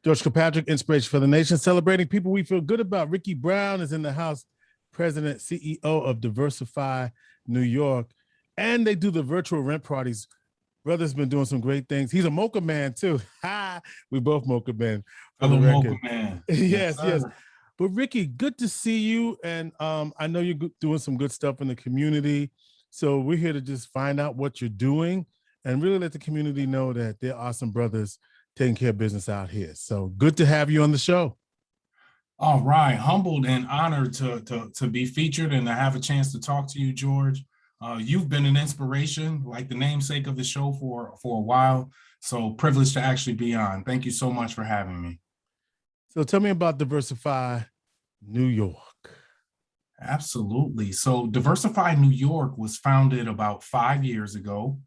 George Kilpatrick, Inspiration for the Nation, celebrating people we feel good about. Rickey Brown is in the house, President, CEO of Diversify New York, and they do the virtual rent parties. Brother's been doing some great things. He's a mocha man too. We both mocha men for Hello, the record. mocha man. Yes, yes. But Rickey, good to see you. And I know you're doing some good stuff in the community. So we're here to just find out what you're doing and really let the community know that they're awesome brothers taking care of business out here. So good to have you on the show. All right. Humbled and honored to be featured and to have a chance to talk to you, George. You've been an inspiration, like the namesake of the show for a while. So privileged to actually be on. Thank you so much for having me. So tell me about Diversify New York. Absolutely. So Diversify New York was founded about 5 years ago.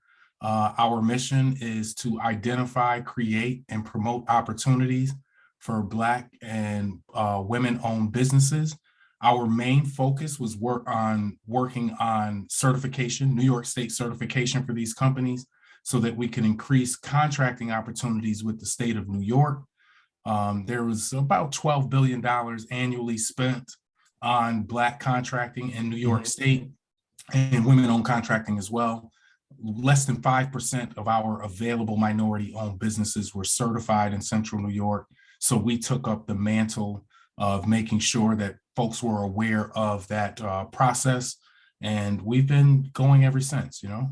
Our mission is to identify, create, and promote opportunities for Black and women-owned businesses. Our main focus was working on certification, New York State certification for these companies, so that we can increase contracting opportunities with the state of New York. There was about $12 billion annually spent on Black contracting in New York State and women-owned contracting as well. Less than 5% of our available minority-owned businesses were certified in Central New York. So we took up the mantle of making sure that folks were aware of that process. And we've been going ever since, you know?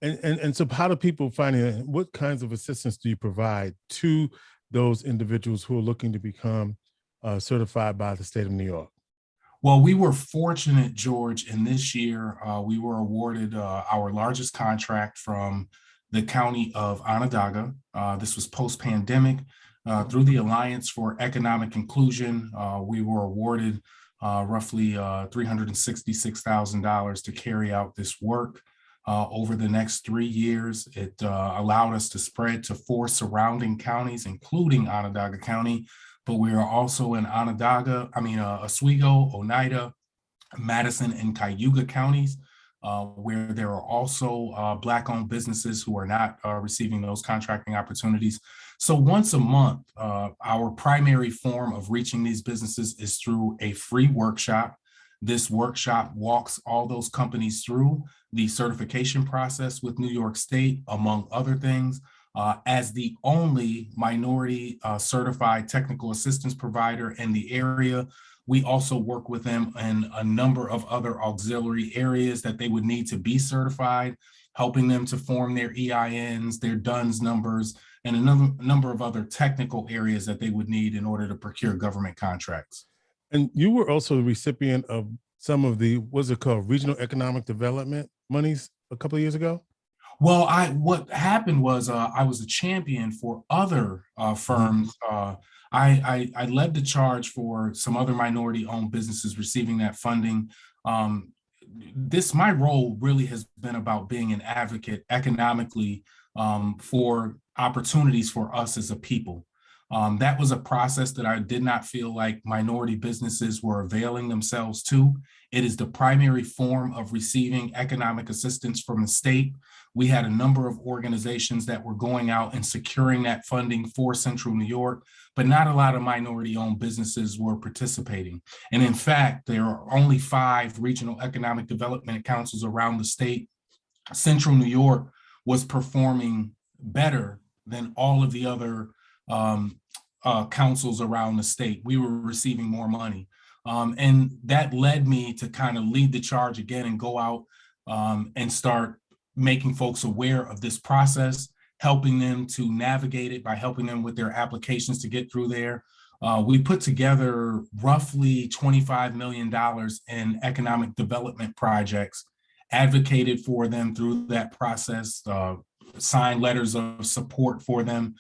And so how do people find it? What kinds of assistance do you provide to those individuals who are looking to become certified by the state of New York? Well, we were fortunate, George, and this year we were awarded our largest contract from the county of Onondaga. This was post-pandemic. Through the Alliance for Economic Inclusion, we were awarded roughly $366,000 to carry out this work. Over the next 3 years, it allowed us to spread to 4 surrounding counties, including Onondaga County. But we are also in Oswego, Oneida, Madison, and Cayuga counties, where there are also Black-owned businesses who are not receiving those contracting opportunities. So once a month, our primary form of reaching these businesses is through a free workshop. This workshop walks all those companies through the certification process with New York State, among other things. As the only minority certified technical assistance provider in the area, we also work with them in a number of other auxiliary areas that they would need to be certified, helping them to form their EINs, their DUNS numbers, and a number of other technical areas that they would need in order to procure government contracts. And you were also the recipient of some of the, what's it called, regional economic development monies a couple of years ago? Well, what happened was I was a champion for other firms. I led the charge for some other minority-owned businesses receiving that funding. My role really has been about being an advocate economically for opportunities for us as a people. That was a process that I did not feel like minority businesses were availing themselves to. It is the primary form of receiving economic assistance from the state. We had a number of organizations that were going out and securing that funding for Central New York, but not a lot of minority-owned businesses were participating. And in fact, there are only 5 regional economic development councils around the state. Central New York was performing better than all of the other councils around the state. We were receiving more money. And that led me to kind of lead the charge again and go out and start making folks aware of this process, helping them to navigate it by helping them with their applications to get through there. We put together roughly $25 million in economic development projects, advocated for them through that process, signed letters of support for them.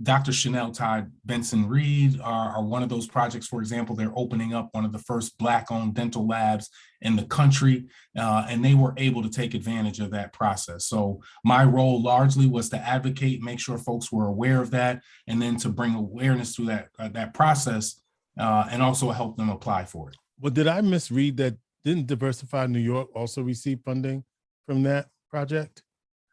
Dr. Chanel Todd Benson Reed are one of those projects. For example, they're opening up one of the first Black-owned dental labs in the country, and they were able to take advantage of that process. So my role largely was to advocate, make sure folks were aware of that, and then to bring awareness through that process, and also help them apply for it. Well, did I misread that? Didn't Diversify New York also receive funding from that project?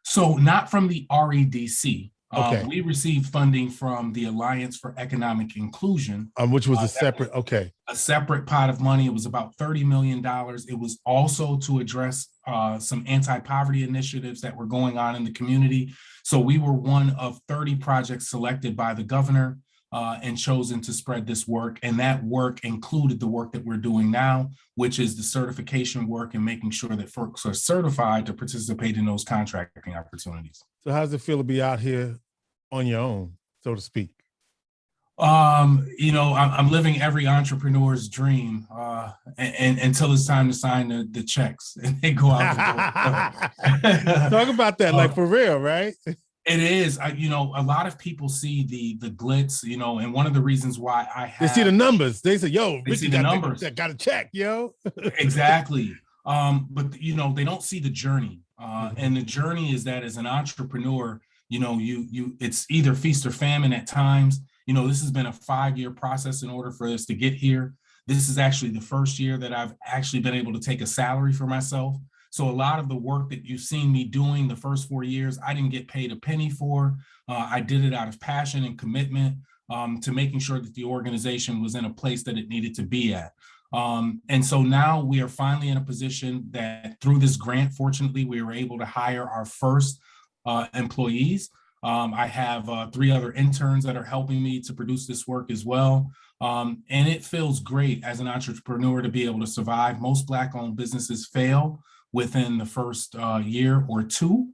So not from the REDC. Okay. We received funding from the Alliance for Economic Inclusion, Which was a separate, okay. a separate pot of money. It was about $30 million. It was also to address some anti-poverty initiatives that were going on in the community. So we were one of 30 projects selected by the governor and chosen to spread this work. And that work included the work that we're doing now, which is the certification work and making sure that folks are certified to participate in those contracting opportunities. So how does it feel to be out here on your own, so to speak? You know, I'm living every entrepreneur's dream and until it's time to sign the checks and they go out the door. Talk about that, like for real, right? It is. You know, a lot of people see the glitz, you know, and one of the reasons why I have— They see the numbers. They say, yo, They Rickey see the numbers. got a check, yo. Exactly. But, you know, they don't see the journey. And the journey is that as an entrepreneur, you know, it's either feast or famine at times. You know, this has been a 5-year process in order for us to get here. This is actually the first year that I've actually been able to take a salary for myself. So a lot of the work that you've seen me doing the first 4 years, I didn't get paid a penny for. I did it out of passion and commitment to making sure that the organization was in a place that it needed to be at. And so now we are finally in a position that through this grant, fortunately, we were able to hire our first employees. I have 3 other interns that are helping me to produce this work as well. And it feels great as an entrepreneur to be able to survive. Most Black-owned businesses fail within the first year or two.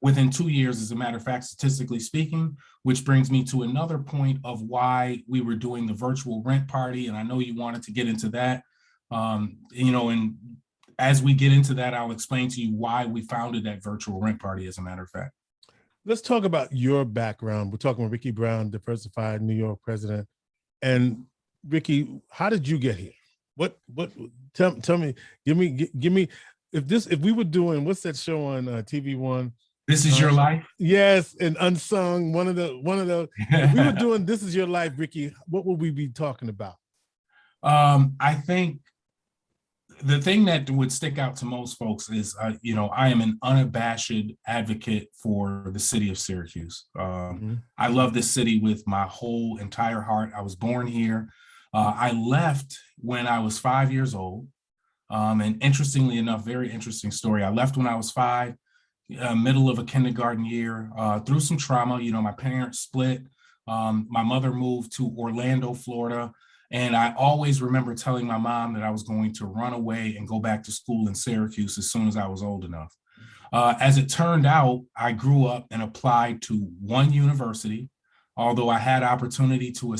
Within 2 years, as a matter of fact, statistically speaking, which brings me to another point of why we were doing the virtual rent party. And I know you wanted to get into that, you know, and as we get into that, I'll explain to you why we founded that virtual rent party, as a matter of fact. Let's talk about your background. We're talking with Rickey Brown, Diversify New York president. And Rickey, how did you get here? Tell me, give me, if we were doing, what's that show on TV One? This Is Your Life? Yes, and Unsung, one of those. If we were doing This Is Your Life, Rickey, what would we be talking about? I think the thing that would stick out to most folks is, you know, I am an unabashed advocate for the city of Syracuse. I love this city with my whole entire heart. I was born here. I left when I was 5 years old. And interestingly enough, very interesting story. I left when I was 5, middle of a kindergarten year, through some trauma. You know, my parents split. My mother moved to Orlando, Florida. And I always remember telling my mom that I was going to run away and go back to school in Syracuse as soon as I was old enough. As it turned out, I grew up and applied to one university. Although I had opportunity to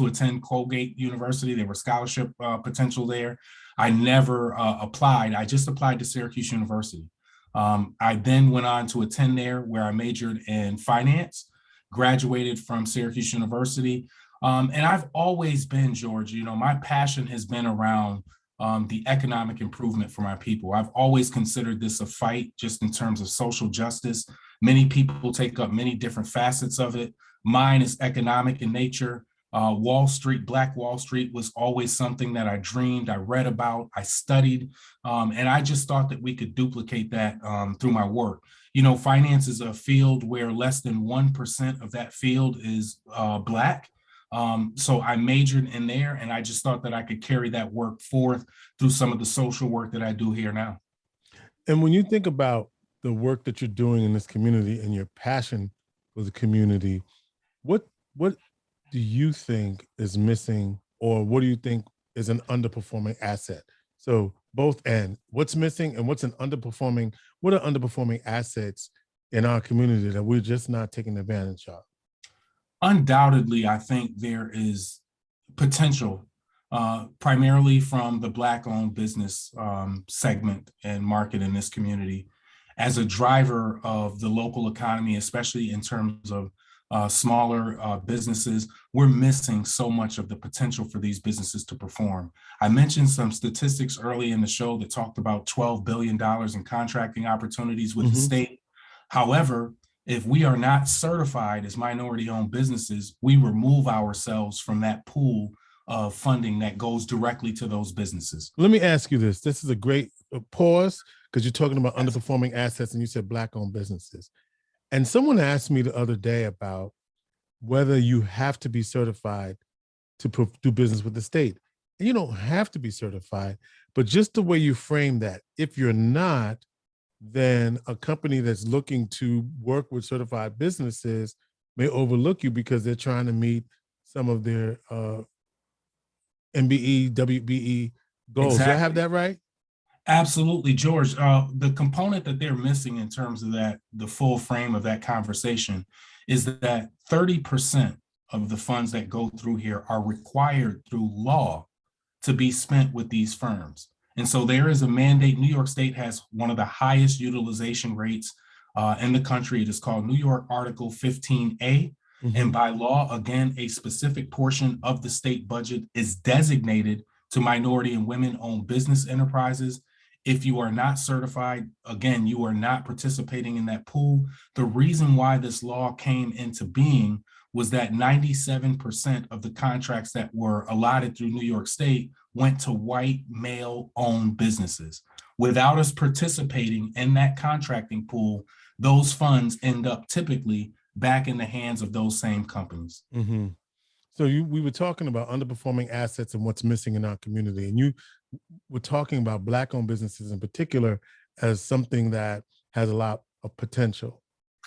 attend Colgate University, there were scholarship potential there. I never applied. I just applied to Syracuse University. I then went on to attend there, where I majored in finance, graduated from Syracuse University. And I've always been, George, you know, my passion has been around the economic improvement for my people. I've always considered this a fight just in terms of social justice. Many people take up many different facets of it. Mine is economic in nature. Wall Street, Black Wall Street was always something that I dreamed, I read about, I studied, and I just thought that we could duplicate that through my work. You know, finance is a field where less than 1% of that field is Black. So I majored in there, and I just thought that I could carry that work forth through some of the social work that I do here now. And when you think about the work that you're doing in this community and your passion for the community, what do you think is missing, or what do you think is an underperforming asset? So both end, what's missing and what are underperforming assets in our community that we're just not taking advantage of? Undoubtedly, I think there is potential, primarily from the Black-owned business segment and market in this community, as a driver of the local economy, especially in terms of smaller businesses. We're missing so much of the potential for these businesses to perform. I mentioned some statistics early in the show that talked about $12 billion in contracting opportunities with the state. However, if we are not certified as minority-owned businesses, we remove ourselves from that pool of funding that goes directly to those businesses. Let me ask you this. This is a great pause, because you're talking about underperforming assets and you said Black-owned businesses. And someone asked me the other day about whether you have to be certified to do business with the state. And you don't have to be certified, but just the way you frame that, if you're not, then a company that's looking to work with certified businesses may overlook you because they're trying to meet some of their MBE, WBE goals. Do I have Exactly. that right? Absolutely, George. The component that they're missing in terms of that, the full frame of that conversation, is that 30% of the funds that go through here are required through law to be spent with these firms. And so there is a mandate. New York State has one of the highest utilization rates in the country. It is called New York Article 15A. Mm-hmm. And by law, again, a specific portion of the state budget is designated to minority and women-owned business enterprises. If you are not certified, again, you are not participating in that pool. The reason why this law came into being was that 97% of the contracts that were allotted through New York State went to white male-owned businesses. Without us participating in that contracting pool, those funds end up typically back in the hands of those same companies. Mm-hmm. So we were talking about underperforming assets and what's missing in our community, and you were talking about Black-owned businesses in particular as something that has a lot of potential.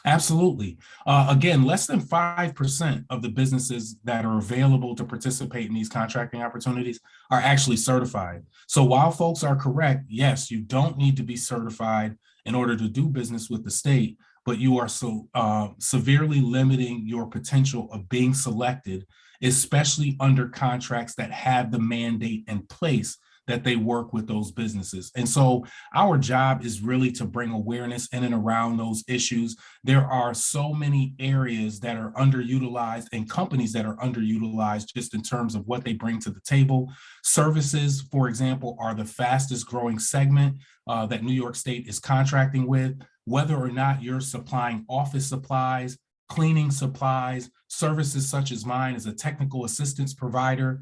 Absolutely. Again, less than 5% of the businesses that are available to participate in these contracting opportunities are actually certified. So while folks are correct, yes, you don't need to be certified in order to do business with the state, but you are so severely limiting your potential of being selected, especially under contracts that have the mandate in place that they work with those businesses. And so our job is really to bring awareness in and around those issues. There are so many areas that are underutilized and companies that are underutilized just in terms of what they bring to the table. Services, for example, are the fastest growing segment that New York State is contracting with. Whether or not you're supplying office supplies, cleaning supplies, services such as mine as a technical assistance provider,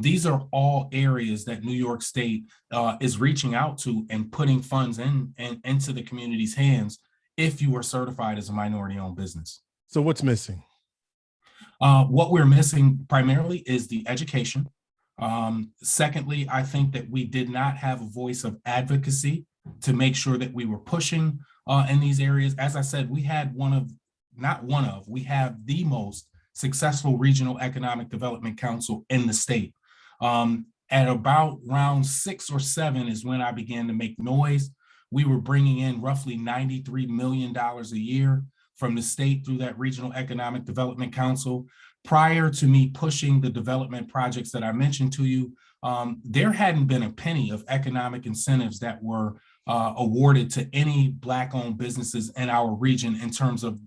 these are all areas that New York State is reaching out to and putting funds into the community's hands if you are certified as a minority-owned business. So what's missing? What we're missing primarily is the education. Secondly, I think that we did not have a voice of advocacy to make sure that we were pushing in these areas. As I said, we had we have the most successful regional economic development council in the state. At about round 6 or 7 is when I began to make noise. We were bringing in roughly $93 million a year from the state through that regional economic development council. Prior to me pushing the development projects that I mentioned to you, there hadn't been a penny of economic incentives that were awarded to any Black-owned businesses in our region in terms of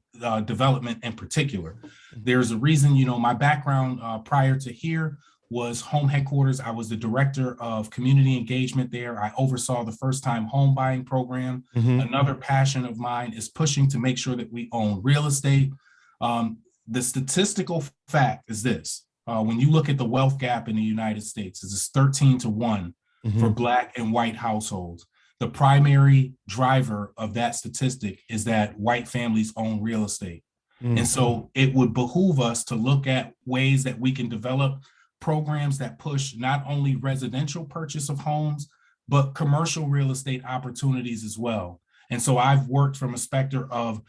development in particular. There's a reason, my background prior to here was home headquarters. I was the director of community engagement there. I oversaw the first-time home buying program. Mm-hmm. Another passion of mine is pushing to make sure that we own real estate. The statistical fact is this. When you look at the wealth gap in the United States, it's 13 to 1 mm-hmm. for Black and white households. The primary driver of that statistic is that white families own real estate. Mm-hmm. And so it would behoove us to look at ways that we can develop programs that push not only residential purchase of homes, but commercial real estate opportunities as well. And so I've worked from a specter of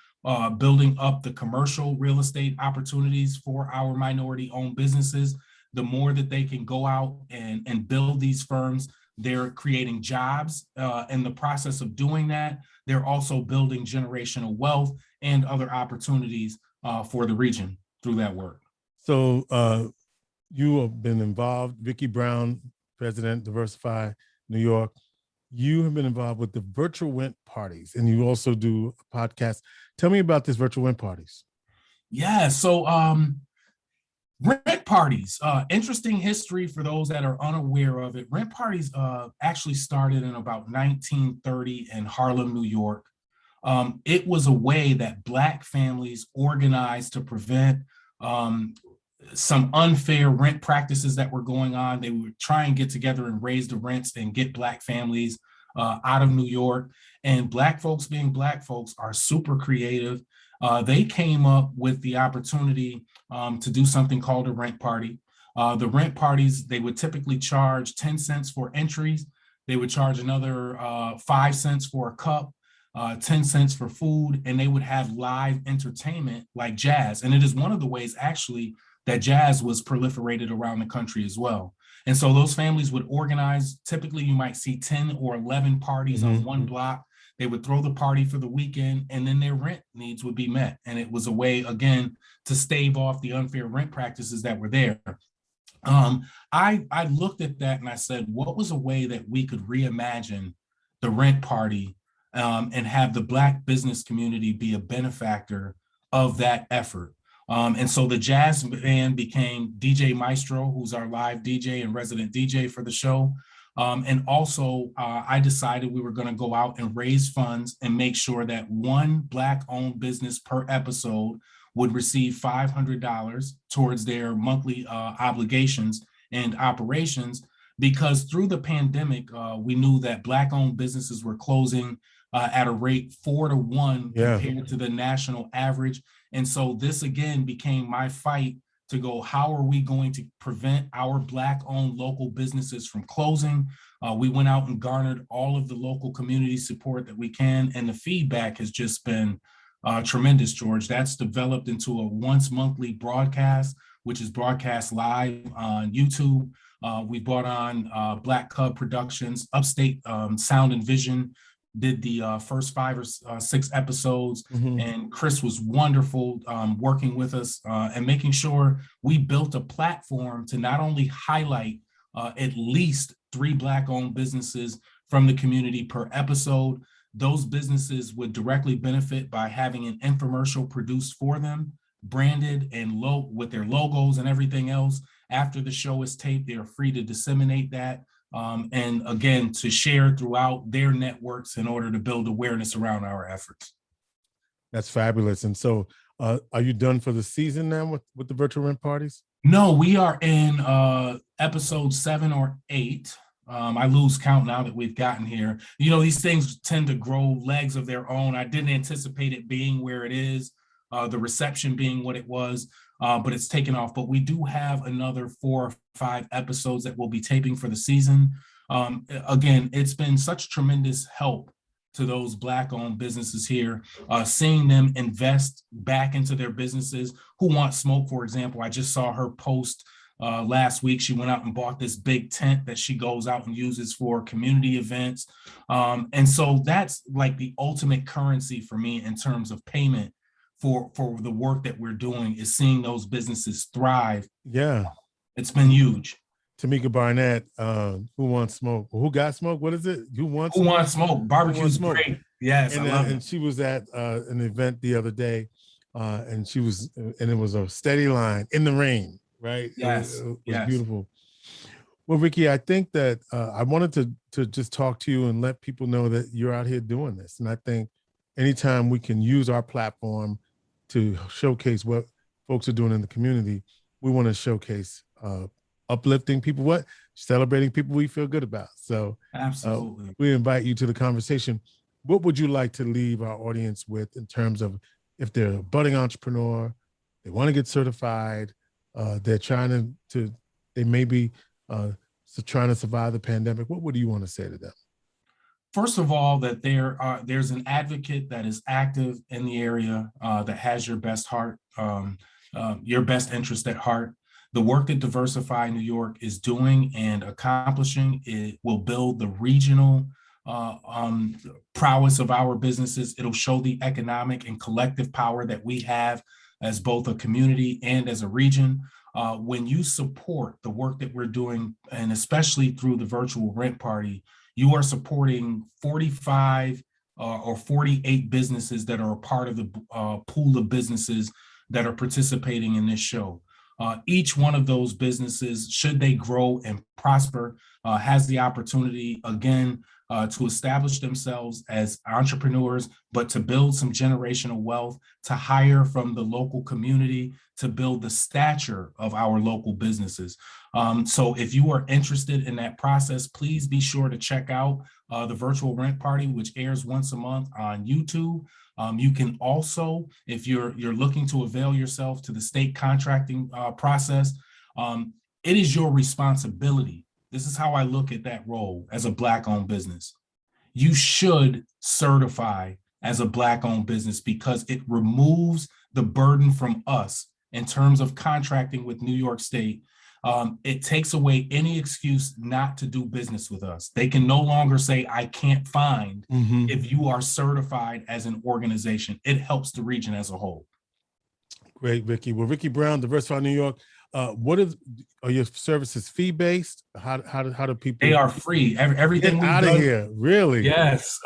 building up the commercial real estate opportunities for our minority-owned businesses. The more that they can go out and build these firms, they're creating jobs. In the process of doing that, they're also building generational wealth and other opportunities for the region through that work. So you have been involved, Rickey Brown, President, Diversify New York. You have been involved with the virtual rent parties, and you also do a podcast. Tell me about this virtual rent parties. Yeah, so rent parties, interesting history for those that are unaware of it. Rent parties actually started in about 1930 in Harlem, New York. It was a way that Black families organized to prevent some unfair rent practices that were going on. They would try and get together and raise the rents and get Black families out of New York. And Black folks being Black folks are super creative. They came up with the opportunity to do something called a rent party. The rent parties, they would typically charge 10 cents for entries. They would charge another 5 cents for a cup, 10 cents for food, and they would have live entertainment like jazz. And it is one of the ways actually that jazz was proliferated around the country as well. And so those families would organize. Typically, you might see 10 or 11 parties on one block. They would throw the party for the weekend, and then their rent needs would be met. And it was a way, again, to stave off the unfair rent practices that were there. I looked at that and I said, what was a way that we could reimagine the rent party and have the Black business community be a benefactor of that effort? And so the jazz band became DJ Maestro, who's our live DJ and resident DJ for the show. And also, I decided we were going to go out and raise funds and make sure that one Black-owned business per episode would receive $500 towards their monthly obligations and operations, because through the pandemic, we knew that Black-owned businesses were closing at a rate 4 to 1 compared to the national average. And so this, again, became my fight to go, how are we going to prevent our Black-owned local businesses from closing? We went out and garnered all of the local community support that we can, and the feedback has just been tremendous, George. That's developed into a once monthly broadcast, which is broadcast live on YouTube. We brought on Black Cub Productions, Upstate Sound and Vision, did the first 5 or 6 episodes, and Chris was wonderful working with us and making sure we built a platform to not only highlight at least 3 Black-owned businesses from the community per episode. Those businesses would directly benefit by having an infomercial produced for them, branded and with their logos and everything else. After the show is taped, they are free to disseminate that. And again, to share throughout their networks in order to build awareness around our efforts. That's fabulous. And so are you done for the season now with the virtual rent parties? No, we are in episode 7 or 8. I lose count now that we've gotten here. You know, these things tend to grow legs of their own. I didn't anticipate it being where it is, the reception being what it was, but it's taken off. But we do have another 4 or 5 episodes that we'll be taping for the season. Again, it's been such tremendous help to those Black-owned businesses here, seeing them invest back into their businesses. Who Want Smoke, for example, I just saw her post last week. She went out and bought this big tent that she goes out and uses for community events. And so that's like the ultimate currency for me in terms of payment for the work that we're doing, is seeing those businesses thrive. Yeah. It's been huge. Tamika Barnett, Who Wants Smoke? Who Got Smoke? What is it? Who Wants Smoke? Barbecue's great. Yes, and, I love it. And she was at an event the other day, and it was a steady line in the rain, right? Yes, it was beautiful. Well, Rickey, I think that I wanted to just talk to you and let people know that you're out here doing this. And I think anytime we can use our platform to showcase what folks are doing in the community, we want to showcase uplifting people, celebrating people we feel good about. So absolutely, we invite you to the conversation. What would you like to leave our audience with in terms of, if they're a budding entrepreneur, they want to get certified, they're trying they may be trying to survive the pandemic, what would you want to say to them? First of all, that there's an advocate that is active in the area that has your best interest at heart. The work that Diversify New York is doing and accomplishing, it will build the regional prowess of our businesses. It'll show the economic and collective power that we have as both a community and as a region. When you support the work that we're doing, and especially through the virtual rent party, you are supporting 45 or 48 businesses that are a part of the pool of businesses that are participating in this show. Each one of those businesses, should they grow and prosper, has the opportunity, again, to establish themselves as entrepreneurs, but to build some generational wealth, to hire from the local community, to build the stature of our local businesses. So if you are interested in that process, please be sure to check out the virtual rent party, which airs once a month on YouTube. You can also, if you're looking to avail yourself to the state contracting process, it is your responsibility. This is how I look at that role as a Black-owned business. You should certify as a Black-owned business because it removes the burden from us in terms of contracting with New York State. It takes away any excuse not to do business with us. They can no longer say, I can't find if you are certified as an organization. It helps the region as a whole. Great, Rickey. Well, Rickey Brown, Diversify New York. Are your services fee-based? How do people? They are free. Everything Get out of here. Really? Yes.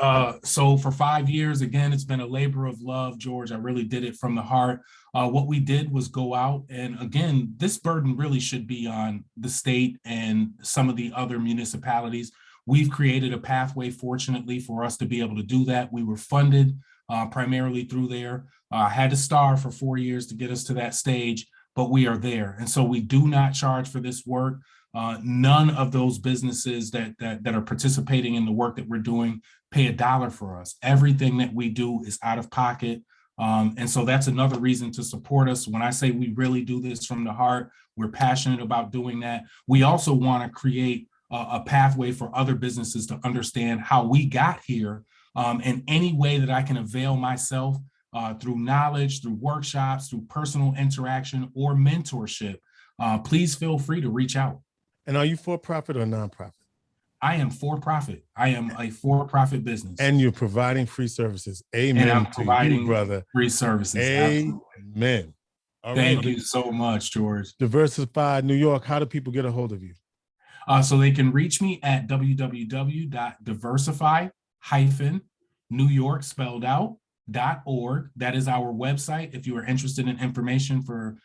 So for 5 years, again, it's been a labor of love, George. I really did it from the heart. What we did was go out, and again, this burden really should be on the state and some of the other municipalities. We've created a pathway, fortunately, for us to be able to do that. We were funded primarily through there. Had to starve for 4 years to get us to that stage, but we are there. And so we do not charge for this work. None of those businesses that are participating in the work that we're doing pay $1 for us. Everything that we do is out of pocket. And so that's another reason to support us. When I say we really do this from the heart, we're passionate about doing that. We also want to create a pathway for other businesses to understand how we got here, and any way that I can avail myself through knowledge, through workshops, through personal interaction or mentorship, please feel free to reach out. And are you for-profit or nonprofit? I am for-profit. I am a for-profit business. And you're providing free services. Amen. And I'm to providing you, brother. Free services. Amen. All Thank right. you so much, George. Diversify New York. How do people get a hold of you? So they can reach me at www.diversify-New York spelled out .org. That is our website if you are interested in information for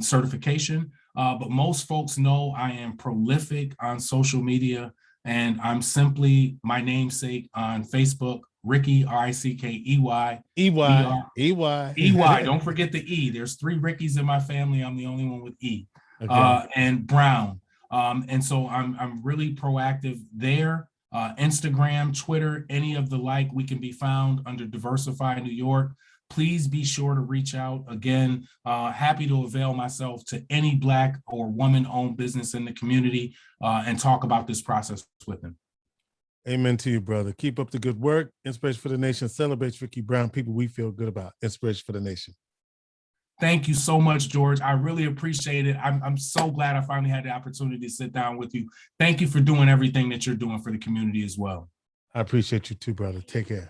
certification. But most folks know I am prolific on social media, and I'm simply my namesake on Facebook, Rickey, R-I-C-K-E-Y. E-Y. Don't forget the E. There's 3 Rickeys in my family. I'm the only one with E. Okay. And Brown. And so I'm really proactive there. Instagram, Twitter, any of the like, we can be found under Diversify New York. Please be sure to reach out. Again, happy to avail myself to any Black or woman-owned business in the community and talk about this process with them. Amen to you, brother. Keep up the good work. Inspiration for the Nation celebrates Rickey Brown, people we feel good about. Inspiration for the Nation. Thank you so much, George. I really appreciate it. I'm so glad I finally had the opportunity to sit down with you. Thank you for doing everything that you're doing for the community as well. I appreciate you too, brother. Take care.